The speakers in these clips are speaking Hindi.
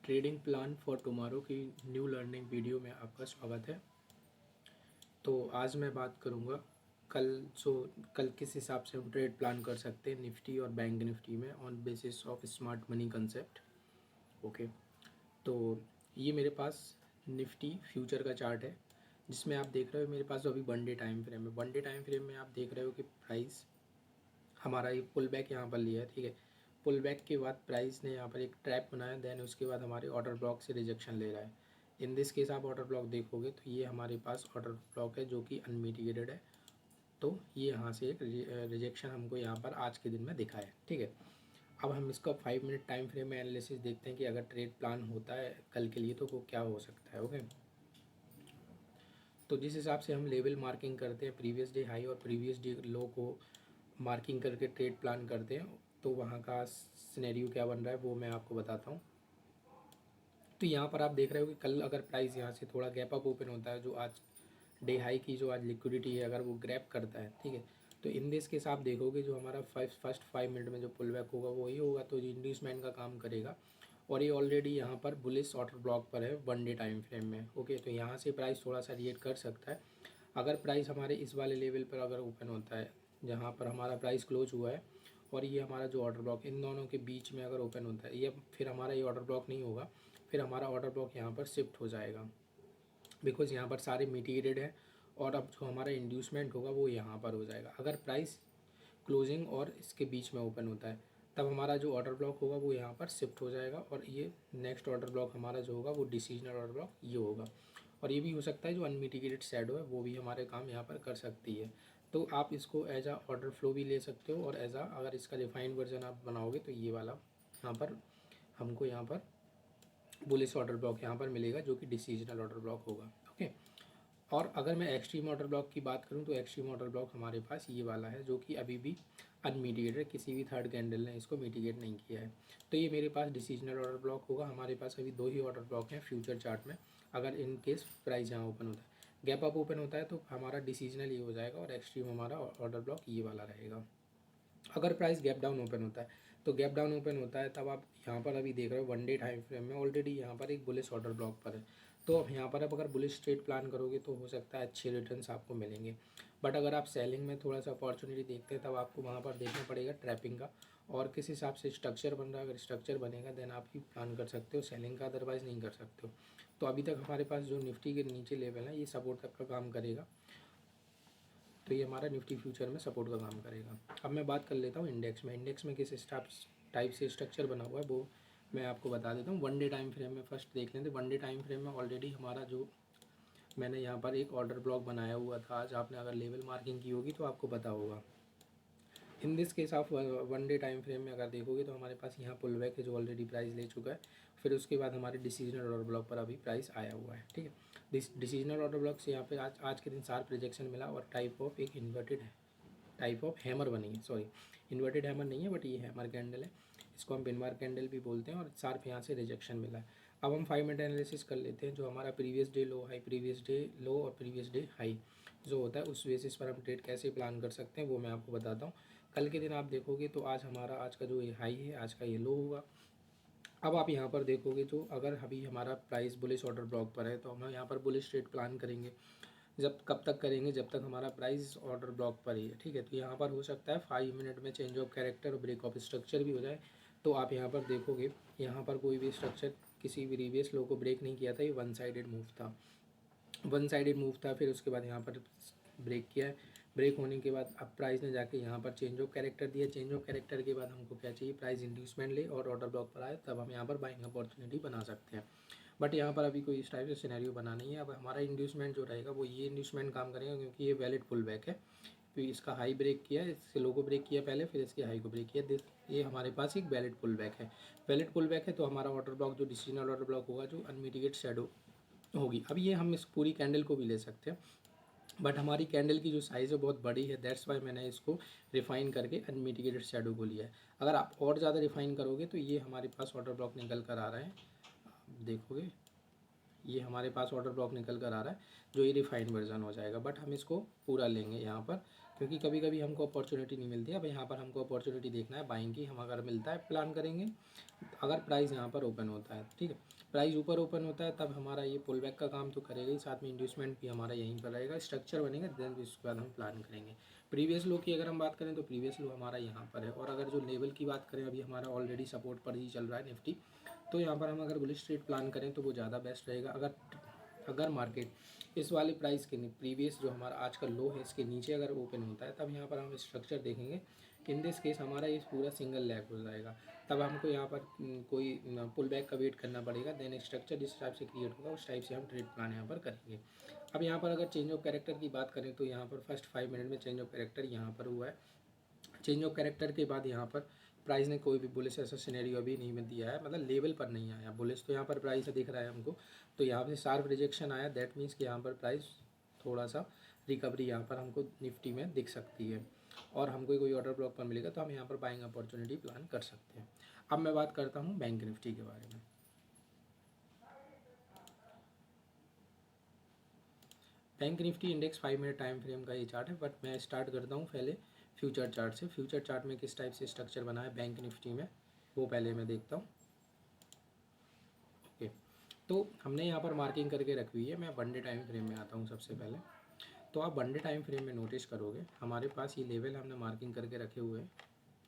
ट्रेडिंग प्लान फॉर टुमारो की न्यू लर्निंग वीडियो में आपका स्वागत है। तो आज मैं बात करूंगा कल किस हिसाब से हम ट्रेड प्लान कर सकते हैं निफ्टी और बैंक निफ्टी में on basis of smart money concept. Okay, तो ये मेरे पास निफ्टी फ्यूचर का चार्ट है जिसमें आप देख रहे हो मेरे पास अभी वन डे टाइम फ्रेम है। वन डे टाइम फ्रेम में आप देख रहे हो कि प्राइस हमारा ये पुल बैक यहाँ पर लिया है। ठीक है, पुल बैक के बाद प्राइस ने यहाँ पर एक ट्रैप बनाया, देन उसके बाद हमारे ऑर्डर ब्लॉक से रिजेक्शन ले रहा है। इन दिस केस आप ऑर्डर ब्लॉक देखोगे तो ये हमारे पास ऑर्डर ब्लॉक है जो कि अनमिटिगेटेड है। तो ये यहाँ से एक रिजेक्शन हमको यहाँ पर आज के दिन में दिखा है। ठीक है, अब हम इसका 5 मिनट टाइम फ्रेम में एनालिसिस देखते हैं कि अगर ट्रेड प्लान होता है कल के लिए तो वो क्या हो सकता है। ओके, तो जिस हिसाब से हम लेवल मार्किंग करते हैं प्रीवियस डे हाई और प्रीवियस डे लो को मार्किंग करके ट्रेड प्लान करते हैं, तो वहाँ का सिनेरियो क्या बन रहा है वो मैं आपको बताता हूँ। तो यहाँ पर आप देख रहे हो कि कल अगर प्राइस यहाँ से थोड़ा गैप अप ओपन होता है, जो आज डे हाई की जो आज लिक्विडिटी है अगर वो ग्रैप करता है, ठीक है, तो इन दिस केस आप देखोगे जो हमारा फर्स्ट 5 मिनट में जो पुल बैक होगा वो ही होगा, तो इंड्यूसमेंट का काम करेगा। और ये ऑलरेडी यहाँ पर बुलिश ऑर्डर ब्लॉक पर है वन डे टाइम फ्रेम में। ओके, तो यहाँ से प्राइस थोड़ा सा रिएक्ट कर सकता है। अगर प्राइस हमारे इस वाले लेवल पर अगर ओपन होता है जहाँ पर हमारा प्राइस क्लोज हुआ है और ये हमारा जो ऑर्डर ब्लॉक इन दोनों के बीच में अगर ओपन होता है, ये फिर हमारा ये ऑर्डर ब्लॉक नहीं होगा, फिर हमारा ऑर्डर ब्लॉक यहाँ पर शिफ्ट हो जाएगा बिकॉज यहाँ पर सारे मिटिगेटेड है और अब जो हमारा इंड्यूसमेंट होगा वो यहाँ पर हो जाएगा। अगर प्राइस क्लोजिंग और इसके बीच में ओपन होता है तब हमारा जो ऑर्डर ब्लॉक होगा वो यहाँ पर शिफ्ट हो जाएगा और ये नेक्स्ट ऑर्डर ब्लॉक हमारा जो होगा वो डिसीजनल ऑर्डर ब्लॉक ये होगा। और ये भी हो सकता है जो अनमिटिगेटेड शैडो है वो भी हमारे काम यहाँ पर कर सकती है। तो आप इसको एज आ ऑर्डर फ्लो भी ले सकते हो और एज आ अगर इसका रिफाइंड वर्जन आप बनाओगे तो ये वाला यहाँ पर हमको यहाँ पर बुलिश ऑर्डर ब्लॉक यहाँ पर मिलेगा जो कि डिसीजनल ऑर्डर ब्लॉक होगा। ओके, और अगर मैं एक्सट्रीम ऑर्डर ब्लॉक की बात करूं तो एक्सट्रीम ऑर्डर ब्लॉक हमारे पास ये वाला है जो कि अभी भी अनमिटिगेटेड है, किसी भी थर्ड कैंडल ने इसको मिटिगेट नहीं किया है। तो ये मेरे पास डिसीजनल ऑर्डर ब्लॉक होगा। हमारे पास अभी दो ही ऑर्डर ब्लॉक हैं फ्यूचर चार्ट में। अगर इन केस प्राइस यहाँ ओपन होता है, गैप अप ओपन होता है तो हमारा डिसीजनल ये हो जाएगा और एक्सट्रीम हमारा ऑर्डर ब्लॉक ये वाला रहेगा। अगर प्राइस गैप डाउन ओपन होता है तो गैप डाउन ओपन होता है तब आप यहाँ पर अभी देख रहे हो वन डे टाइम फ्रेम में ऑलरेडी यहाँ पर एक बुलिश ऑर्डर ब्लॉक पर है। तो अब यहाँ पर आप अगर बुलिश ट्रेड प्लान करोगे तो हो सकता है अच्छे रिटर्न्स आपको मिलेंगे। बट अगर आप सेलिंग में थोड़ा सा अपॉर्चुनिटी देखते हैं तब आपको वहाँ पर देखना पड़ेगा ट्रैपिंग का और किस हिसाब से स्ट्रक्चर बन रहा है। अगर स्ट्रक्चर बनेगा देन आप ही प्लान कर सकते हो सेलिंग का, अदरवाइज़ नहीं कर सकते हो। तो अभी तक हमारे पास जो निफ्टी के नीचे लेवल है ये सपोर्ट तक का काम करेगा, तो ये हमारा निफ्टी फ्यूचर में सपोर्ट का काम करेगा। अब मैं बात कर लेता हूँ इंडेक्स में। इंडेक्स में किस टाइप से स्ट्रक्चर बना हुआ है वो मैं आपको बता देता हूँ। वन डे टाइम फ्रेम में फर्स्ट देख लेते हैं। वन डे टाइम फ्रेम में ऑलरेडी हमारा जो मैंने यहाँ पर एक ऑर्डर ब्लॉक बनाया हुआ था, आज आपने अगर लेवल मार्किंग की होगी तो आपको पता होगा। इन दिस केस आप वन डे टाइम फ्रेम में अगर देखोगे तो हमारे पास यहाँ पुल बैक है जो ऑलरेडी प्राइस ले चुका है। फिर उसके बाद हमारे डिसीजनल ऑर्डर ब्लॉक पर अभी प्राइस आया हुआ है। ठीक है, डिसीजनल ऑर्डर ब्लॉक से यहाँ पे आज के दिन शार्प रिजेक्शन मिला और टाइप ऑफ एक इन्वर्टेड है, टाइप ऑफ हैमर बनी है। सॉरी, इन्वर्टेड हैमर नहीं है बट ये हैमर कैंडल है, इसको हम पिनबार कैंडल भी बोलते हैं और शार्प यहाँ से रिजेक्शन मिला है। अब हम 5 मिनट एनालिसिस कर लेते हैं। जो हमारा प्रीवियस डे लो हाई, प्रीवियस डे लो और प्रीवियस डे हाई जो होता है उस बेसिस पर हम ट्रेड कैसे प्लान कर सकते हैं वो मैं आपको बताता हूँ। कल के दिन आप देखोगे तो आज का जो ये हाई है आज का ये लो होगा। अब आप यहाँ पर देखोगे तो अगर अभी हमारा प्राइस बुलिश ऑर्डर ब्लॉक पर है तो हम यहाँ पर बुलिश ट्रेड प्लान करेंगे। जब कब तक करेंगे, जब तक हमारा प्राइस ऑर्डर ब्लॉक पर ही है। ठीक है, तो यहाँ पर हो सकता है 5 मिनट में चेंज ऑफ कैरेक्टर और ब्रेक ऑफ स्ट्रक्चर भी हो जाए। तो आप यहाँ पर देखोगे यहाँ पर कोई भी स्ट्रक्चर किसी भी प्रीवियस लो को ब्रेक नहीं किया था, ये वन साइडेड मूव था। वन साइडेड मूव था, फिर उसके बाद यहाँ पर ब्रेक किया है। ब्रेक होने के बाद अब प्राइस ने जाके यहाँ पर चेंज ऑफ कैरेक्टर दिया। चेंज ऑफ कैरेक्टर के बाद हमको क्या चाहिए, प्राइस इंड्यूसमेंट ले और ऑर्डर ब्लॉक पर आए तब हम यहाँ पर बाइंग अपॉर्चुनिटी बना सकते हैं। बट यहाँ पर अभी कोई इस टाइप से सिनेरियो बना नहीं है। अब हमारा इंड्यूसमेंट जो रहेगा वो ये इंड्यूसमेंट काम करेगा क्योंकि ये वैलिड पुल बैक है। तो इसका हाई ब्रेक किया, इसके लो को ब्रेक किया पहले, फिर इसके हाई को ब्रेक किया। ये हमारे पास एक वैलिड पुल बैक है। वैलिड पुल बैक है तो हमारा ऑर्डर ब्लॉक जो डिसीजनल ऑर्डर ब्लॉक होगा जो अनमिटिगेट शैडो होगी। अब ये हम इस पूरी कैंडल को भी ले सकते हैं बट हमारी कैंडल की जो साइज़ है बहुत बड़ी है, दैट्स वाई मैंने इसको रिफाइन करके अनमिटिगेटेड शैडो को लिया है। अगर आप और ज़्यादा रिफाइन करोगे तो ये हमारे पास ऑर्डर ब्लॉक निकल कर आ रहा है, आप देखोगे ये हमारे पास ऑर्डर ब्लॉक निकल कर आ रहा है जो ये रिफाइंड वर्जन हो जाएगा। बट हम इसको पूरा लेंगे यहाँ पर क्योंकि कभी कभी हमको अपॉर्चुनिटी नहीं मिलती है। अब यहाँ पर हमको अपॉर्चुनिटी देखना है बाइंग की, हम अगर मिलता है प्लान करेंगे अगर प्राइस यहाँ पर ओपन होता है। ठीक है, प्राइस ऊपर ओपन होता है तब हमारा ये पुल बैक का काम तो करेगा ही, साथ में इंड्यूसमेंट भी हमारा यहीं पर रहेगा, स्ट्रक्चर बनेगा, देन उसके बाद हम प्लान करेंगे। प्रीवियस लो की अगर हम बात करें तो प्रीवियस लो हमारा यहाँ पर है, और अगर जो लेवल की बात करें अभी हमारा ऑलरेडी सपोर्ट पर ही चल रहा है निफ्टी, तो यहाँ पर हम अगर बुलिश ट्रेड प्लान करें तो वो ज़्यादा बेस्ट रहेगा। अगर मार्केट इस वाले प्राइस के प्रीवियस जो हमारा आज का लो है इसके नीचे अगर ओपन होता है तब यहाँ पर हम स्ट्रक्चर देखेंगे। इन दिस केस हमारा ये पूरा सिंगल लेग हो जाएगा, तब हमको यहाँ पर कोई पुल बैक का वेट करना पड़ेगा, देन स्ट्रक्चर जिस टाइप से क्रिएट होगा उस टाइप से हम ट्रेड प्लान यहाँ पर करेंगे। अब यहाँ पर अगर चेंज ऑफ कैरेक्टर की बात करें तो यहाँ पर फर्स्ट 5 मिनट में चेंज ऑफ कैरेक्टर यहाँ पर हुआ है। चेंज ऑफ कैरेक्टर के बाद यहाँ पर प्राइस ने कोई भी बुलिश ऐसा सिनेरियो अभी नहीं दिया है, मतलब लेवल पर नहीं आया बुलिश, तो यहाँ पर प्राइस दिख रहा है हमको, तो यहाँ पे शार्प रिजेक्शन आया, दैट मीन्स कि यहाँ पर प्राइस थोड़ा सा रिकवरी यहाँ पर हमको निफ्टी में दिख सकती है, और हमको कोई ऑर्डर ब्लॉक पर मिलेगा तो हम यहाँ पर बाइंग अपॉर्चुनिटी प्लान कर सकते हैं। अब मैं बात करता हूँ बैंक निफ्टी के बारे में। Bank Nifty index 5 minute time frame का ये चार्ट है, बट मैं स्टार्ट करता हूँ पहले फ्यूचर चार्ट से। फ्यूचर चार्ट में किस टाइप से स्ट्रक्चर बना है बैंक निफ्टी में वो पहले मैं देखता हूँ। ओके, तो हमने यहाँ पर मार्किंग करके रखी हुई है। मैं वन डे टाइम फ्रेम में आता हूँ सबसे पहले। तो आप वन डे टाइम फ्रेम में नोटिस करोगे हमारे पास ये लेवल हमने मार्किंग करके रखे हुए हैं।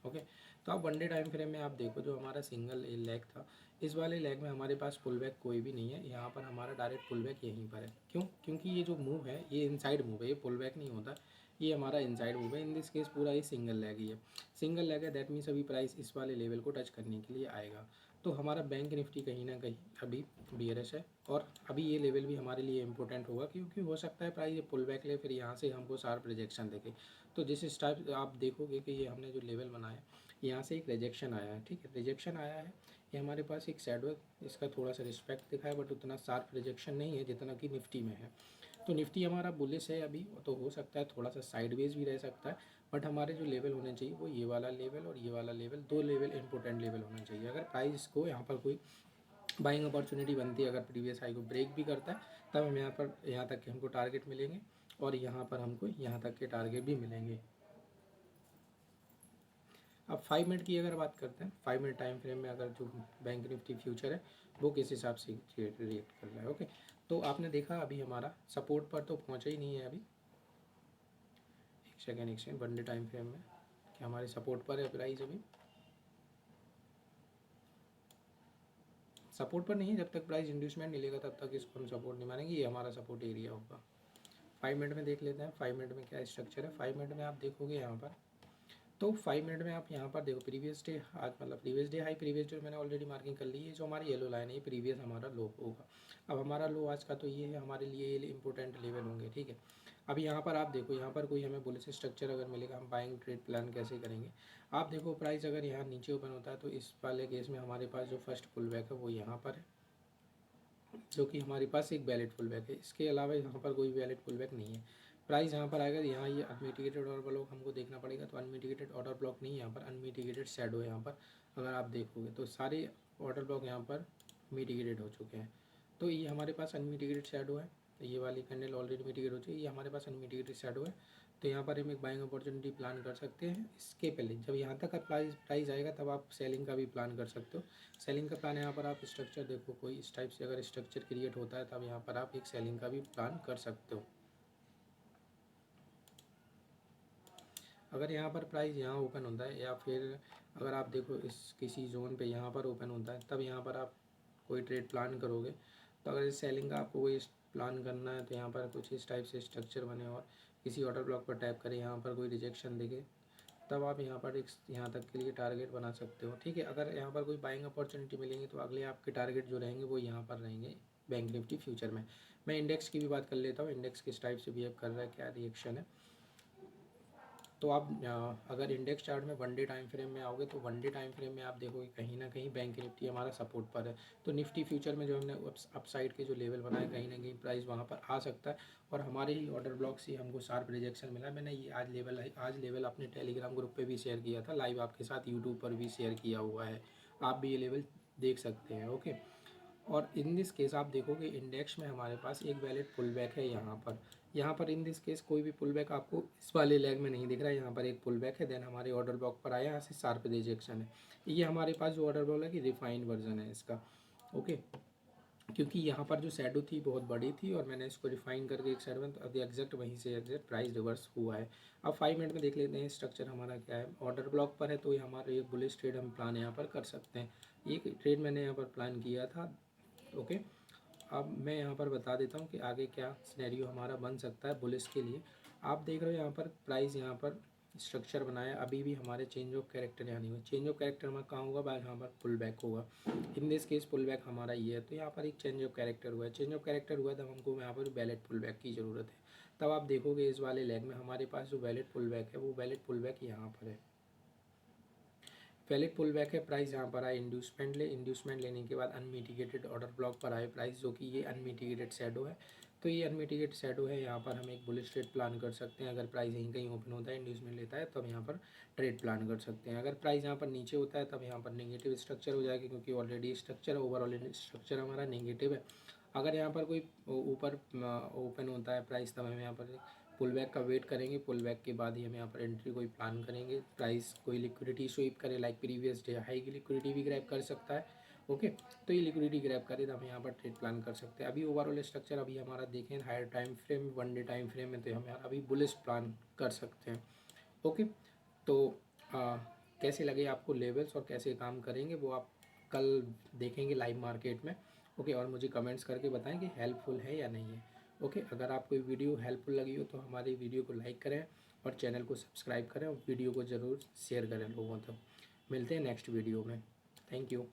ओके, तो आप वन डे टाइम फ्रेम में आप देखो जो हमारा सिंगल लेग था, इस वाले लेग में हमारे पास पुल बैक कोई भी नहीं है, यहाँ पर हमारा डायरेक्ट पुल बैक यहीं पर है। क्यों? क्योंकि ये जो मूव है ये इनसाइड मूव है, ये पुल बैक नहीं होता, ये हमारा इनसाइड मूव है। इन दिस केस पूरा ये सिंगल लेग ही है, सिंगल लेग है, दैट मीन्स अभी प्राइस इस वाले लेवल को टच करने के लिए आएगा। तो हमारा बैंक निफ्टी कहीं ना कहीं अभी बियरिश है, और अभी ये लेवल भी हमारे लिए इंपॉर्टेंट होगा, क्योंकि हो सकता है प्राइस ये पुल बैक ले फिर यहाँ से हमको शार्प रिजेक्शन देखे। तो जिस टाइप आप देखोगे कि ये हमने जो लेवल बनाया यहाँ से एक रिजेक्शन आया है, ठीक है, रिजेक्शन आया है, ये हमारे पास एक शैडो है, इसका थोड़ा सा रिस्पेक्ट दिखा है, बट उतना शार्प रिजेक्शन नहीं है जितना कि निफ्टी में है। तो निफ्टी हमारा बुलिश है अभी, तो हो सकता है थोड़ा सा साइडवेज भी रह सकता है, बट हमारे जो लेवल होने चाहिए वो ये वाला लेवल और ये वाला लेवल, दो लेवल इंपॉर्टेंट लेवल होना चाहिए। अगर प्राइस को यहाँ पर कोई बाइंग अपॉर्चुनिटी बनती है, अगर प्रीवियस हाई को ब्रेक भी करता है, तब हम यहाँ तक के हमको टारगेट मिलेंगे, और यहाँ पर हमको यहाँ तक के टारगेट भी मिलेंगे। अब 5 मिनट की अगर बात करते हैं, 5 मिनट टाइम फ्रेम में अगर जो बैंक निफ्टी फ्यूचर है वो किस हिसाब से रिएक्ट कर रहा है। ओके, तो आपने देखा अभी हमारा सपोर्ट पर तो पहुंचा ही नहीं है अभी। एक second one day time frame में क्या हमारे सपोर्ट पर है प्राइस? अभी सपोर्ट पर नहीं है, जब तक प्राइस इंड्यूसमेंट नहीं लेगा तब तक इसको हम सपोर्ट नहीं मानेंगे, ये हमारा सपोर्ट एरिया होगा। 5 मिनट में देख लेते हैं 5 मिनट में क्या स्ट्रक्चर है। 5 मिनट में आप देखोगे यहाँ पर, तो 5 मिनट में आप यहाँ पर देखो प्रीवियस डे आज, मतलब previous day high, previous day मैंने ऑलरेडी मार्किंग कर ली है। जो हमारी येलो लाइन है ये प्रीवियस हमारा लो होगा। अब हमारा लो आज का तो ये है, हमारे लिए ये इंपॉर्टेंट लेवल होंगे, ठीक है। अब यहाँ पर आप देखो, यहाँ पर कोई हमें बुलिश स्ट्रक्चर अगर मिलेगा, हम बाइंग ट्रेड प्लान कैसे करेंगे। आप देखो प्राइस अगर यहाँ नीचे ओपन होता है तो इस वाले केस में हमारे पास जो फर्स्ट पुल बैक है वो यहाँ पर है, जो कि हमारे पास एक वैलिड पुल बैक है। इसके अलावा यहाँ पर कोई वैलिड पुल बैक नहीं है। प्राइस यहाँ पर आएगा, यहाँ ये अनमिटिगेटेड ऑर्डर ब्लॉक हमको देखना पड़ेगा, तो अनमिटिगेटेड ऑर्डर ब्लॉक नहीं, यहाँ पर अनमिटिगेटेड शैडो है। यहाँ पर अगर आप देखोगे तो सारे ऑर्डर ब्लॉक यहाँ पर मिटिगेटेड हो चुके हैं, तो ये हमारे पास अनमिटिगेटेड शैडो है। ये वाली कैंडल ऑलरेडी मिटिगेट हो चुकी है, ये हमारे पास अनमिटिगेटेड शैडो है। तो यहाँ पर हम एक बाइंग अपॉर्चुनिटी प्लान कर सकते हैं। इसके पहले जब यहाँ तक का प्राइस आएगा तब आप सेलिंग का भी प्लान कर सकते हो। सेलिंग का प्लान यहाँ पर आप स्ट्रक्चर देखो, कोई इस टाइप से अगर स्ट्रक्चर क्रिएट होता है तब यहाँ पर आप एक सेलिंग का भी प्लान कर सकते हो। अगर यहाँ पर प्राइस यहाँ ओपन होता है, या फिर अगर आप देखो इस किसी जोन पे यहाँ पर ओपन होता है, तब यहाँ पर आप कोई ट्रेड प्लान करोगे। तो अगर इस सेलिंग का आपको कोई प्लान करना है तो यहाँ पर कुछ इस टाइप से स्ट्रक्चर बने और किसी ऑर्डर ब्लॉक पर टैप करें, यहाँ पर कोई रिजेक्शन दिखे, तब आप यहाँ पर एक यहाँ तक के लिए टारगेट बना सकते हो, ठीक है। अगर यहाँ पर कोई बाइंग अपॉर्चुनिटी मिलेंगी तो अगले आपके टारगेट जो रहेंगे वो यहाँ पर रहेंगे बैंक निफ्टी फ्यूचर में। मैं इंडेक्स की भी बात कर लेता हूँ, इंडेक्स किस टाइप से बिहेव कर रहा है, क्या रिएक्शन है। तो आप अगर इंडेक्स चार्ट में वन डे टाइम फ्रेम में आओगे तो वन डे टाइम फ्रेम में आप देखोगे कहीं ना कहीं बैंक निफ्टी हमारा सपोर्ट पर है। तो निफ्टी फ्यूचर में जो हमने अपसाइड के जो लेवल बनाए, कहीं ना कहीं प्राइस वहाँ पर आ सकता है, और हमारे ही ऑर्डर ब्लॉक से हमको शार्प रिजेक्शन मिला। मैंने ये आज लेवल अपने टेलीग्राम ग्रुप पे भी शेयर किया था, लाइव आपके साथ यूट्यूब पर भी शेयर किया हुआ है, आप भी ये लेवल देख सकते हैं। ओके, और इन दिस केस आप देखोगे इंडेक्स में हमारे पास एक वैलिड पुल बैक है यहाँ पर इन दिस केस कोई भी पुल बैक आपको इस वाले लेग में नहीं दिख रहा है। यहाँ पर एक पुल बैक है, देन हमारे ऑर्डर ब्लॉक पर आया, यहाँ से शार्प रिजेक्शन है। ये हमारे पास जो ऑर्डर ब्लॉक है कि रिफाइंड वर्जन है इसका। ओके, क्योंकि यहाँ पर जो शैडो थी बहुत बड़ी थी और मैंने इसको रिफाइन करके एक साइड में, तो अभी एग्जैक्ट वहीं से एग्जैक्ट प्राइस रिवर्स हुआ है। अब 5 मिनट में देख लेते हैं स्ट्रक्चर हमारा क्या है। ऑर्डर ब्लॉक पर है तो ये हमारा एक बुलिश ट्रेड हम प्लान यहाँ पर कर सकते हैं। ये ट्रेड मैंने यहाँ पर प्लान किया था। ओके, अब मैं यहाँ पर बता देता हूँ कि आगे क्या सिनेरियो हमारा बन सकता है बुलिश के लिए। आप देख रहे हो यहाँ पर प्राइस यहाँ पर स्ट्रक्चर बनाया, अभी भी हमारे चेंज ऑफ कैरेक्टर यहाँ नहीं हुआ। चेंज ऑफ कैरेक्टर हमारा कहाँ होगा, बाद यहाँ पर पुल बैक होगा। In this case pull back हमारा ये है, तो यहाँ पर एक चेंज ऑफ कैरेक्टर हुआ है। चेंज ऑफ कैरेक्टर हुआ तब हमको यहाँ पर वैलिड पुल बैक की ज़रूरत है। तब आप देखोगे इस वाले लेग में हमारे पास जो वैलिड पुल बैक है वो वैलिड पुल बैक यहाँ पर है। वैलिड पुल बैक है, प्राइस यहाँ पर आए इंड्यूसमेंट ले, इंड्यूसमेंट लेने के बाद अनमिटिगेटेड ऑर्डर ब्लॉक पर आए प्राइस, जो कि ये अनमिटिगेटेड शैडो है। तो ये अनमिटिगेटेड शैडो है, यहाँ पर हम एक बुलिश ट्रेड प्लान कर सकते हैं। अगर प्राइस यहीं कहीं ओपन होता है, इंड्यूसमेंट लेता है, तब यहाँ पर ट्रेड प्लान कर सकते हैं। अगर प्राइस यहाँ पर नीचे होता है तब यहाँ पर नेगेटिव स्ट्रक्चर हो जाएगा, क्योंकि ऑलरेडी स्ट्रक्चर ओवरऑल स्ट्रक्चर हमारा नेगेटिव है। अगर यहाँ पर कोई ऊपर ओपन होता है प्राइस, तब हम यहाँ पर पुल बैक का वेट करेंगे। पुल बैक के बाद ही हम यहाँ पर एंट्री कोई प्लान करेंगे। प्राइस कोई लिक्विडिटी स्वीप करे, लाइक प्रीवियस डे हाई की लिक्विडिटी भी ग्रैब कर सकता है। ओके, तो ये लिक्विडिटी ग्रैब करे तो हम यहाँ पर ट्रेड प्लान कर सकते हैं। अभी ओवरऑल स्ट्रक्चर अभी हमारा देखें higher time frame, 1 day time frame में, तो हम यहाँ अभी बुलिश प्लान कर सकते हैं। ओके, तो कैसे लगे आपको लेवल्स और कैसे काम करेंगे वो आप कल देखेंगे लाइव मार्केट में। ओके, और मुझे कमेंट्स करके बताएं कि हेल्पफुल है या नहीं है। ओके, अगर आपको वीडियो हेल्पफुल लगी हो तो हमारी वीडियो को लाइक करें और चैनल को सब्सक्राइब करें और वीडियो को ज़रूर शेयर करें लोगों तक। मिलते हैं नेक्स्ट वीडियो में। Thank you.